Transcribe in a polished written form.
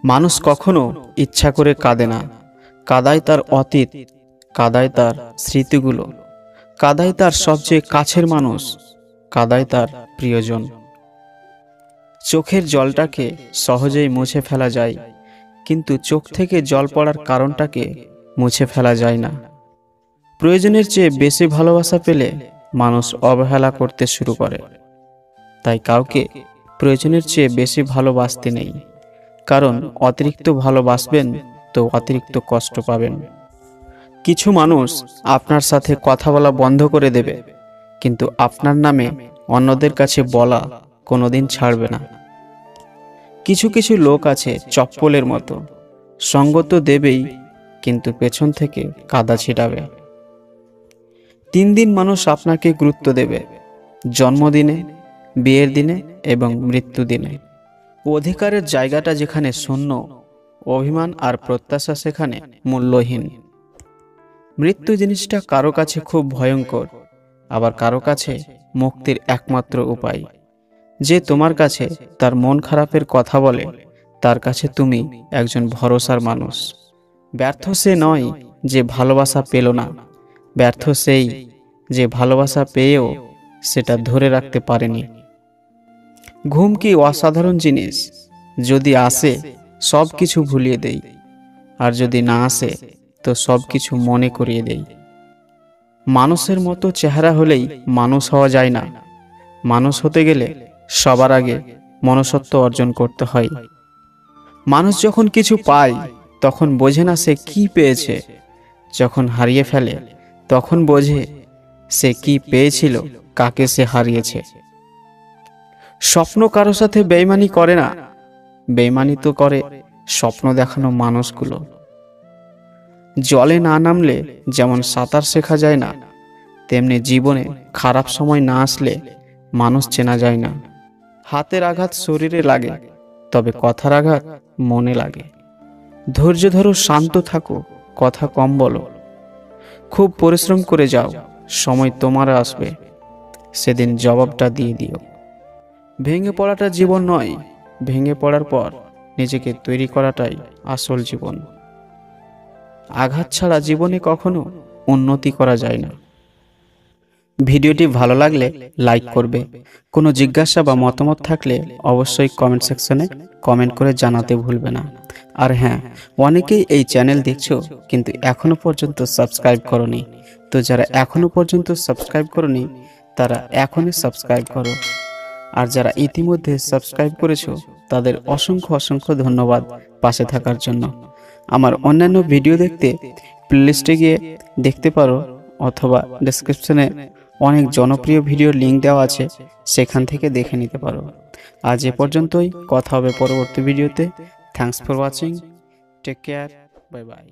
মানুষ কখনো ইচ্ছা করে কাঁদে না। কাঁদায় তার অতীত, কাঁদায় তার স্মৃতিগুলো, কাঁদায় তার সবচেয়ে কাছের মানুষ, কাঁদায় তার প্রিয়জন। চোখের জলটাকে সহজেই মুছে ফেলা যায়, কিন্তু চোখ থেকে জল পড়ার কারণটাকে মুছে ফেলা যায় না। প্রয়োজনের চেয়ে বেশি ভালোবাসা পেলে মানুষ অবহেলা করতে শুরু করে। তাই কাউকে প্রয়োজনের চেয়ে বেশি ভালোবাসতে নেই, কারণ অতিরিক্ত ভালোবাসবেন তো অতিরিক্ত কষ্ট পাবেন। কিছু মানুষ আপনার সাথে কথা বলা বন্ধ করে দেবে, কিন্তু আপনার নামে অন্যদের কাছে বলা কোনোদিন ছাড়বে না। কিছু কিছু লোক আছে চপ্পলের মতো, সঙ্গ তো দেবেই, কিন্তু পেছন থেকে কাদা ছিটাবে। 3 দিন মানুষ আপনাকে গুরুত্ব দেবে: জন্মদিনে, বিয়ের দিনে এবং মৃত্যু দিনে। অধিকারের জায়গাটা যেখানে শূন্য, অভিমান আর প্রত্যাশা সেখানে মূল্যহীন। মৃত্যু জিনিসটা কারো কাছে খুব ভয়ঙ্কর, আবার কারো কাছে মুক্তির একমাত্র উপায়। যে তোমার কাছে তার মন খারাপের কথা বলে, তার কাছে তুমি একজন ভরসার মানুষ। ব্যর্থ সে নয় যে ভালোবাসা পেল না, ব্যর্থ সেই যে ভালোবাসা পেয়েও সেটা ধরে রাখতে পারেনি। ঘুম কি অসাধারণ জিনিস! যদি আসে সব কিছু ভুলিয়ে দেই, আর যদি না আসে তো সব কিছু মনে করিয়ে দেই। মানুষের মতো চেহারা হলেই মানুষ হওয়া যায় না। মানুষ হতে গেলে সবার আগে মনুষ্যত্ব অর্জন করতে হয়। মানুষ যখন কিছু পায় তখন বোঝে না সে কি পেয়েছে, যখন হারিয়ে ফেলে তখন বোঝে সে কি পেয়েছিল, কাকে সে হারিয়েছে। স্বপ্ন কারো সাথে বেইমানি করে না, বেইমানি তো করে স্বপ্ন দেখানো মানুষগুলো। জলে না নামলে যেমন সাঁতার শেখা যায় না, তেমনি জীবনে খারাপ সময় না আসলে মানুষ চেনা যায় না। হাতের আঘাত শরীরে লাগে, তবে কথার আঘাত মনে লাগে। ধৈর্য ধরো, শান্ত থাকো, কথা কম বলো। খুব পরিশ্রম করে যাও, সময় তোমার আসবে, সেদিন জবাবটা দিয়ে দিও। ভেঙে পড়াটা জীবন নয়, ভেঙে পড়ার পর নিজেকে তৈরি করাটাই আসল জীবন। আঘাত ছাড়া জীবনে কখনো উন্নতি করা যায় না। ভিডিওটি ভালো লাগলে লাইক করবে। কোনো জিজ্ঞাসা বা মতামত থাকলে অবশ্যই কমেন্ট সেকশনে কমেন্ট করে জানাতে ভুলবে না। আর হ্যাঁ, অনেকেই এই চ্যানেল দেখছো কিন্তু এখনো পর্যন্ত সাবস্ক্রাইব করোনি। তো যারা এখনো পর্যন্ত সাবস্ক্রাইব করোনি তারা এখনই সাবস্ক্রাইব করো। আর যারা ইতিমধ্যে সাবস্ক্রাইব করেছো তাদের অসংখ্য অসংখ্য ধন্যবাদ পাশে থাকার জন্য। আমার অন্যান্য ভিডিও দেখতে প্লেলিস্টে গিয়ে দেখতে পারো, অথবা ডেসক্রিপশনে অনেক জনপ্রিয় ভিডিওর লিঙ্ক দেওয়া আছে, সেখান থেকে দেখে নিতে পারো। আজ এ পর্যন্তই, কথা হবে পরবর্তী ভিডিওতে। Thanks for watching, take care, bye by.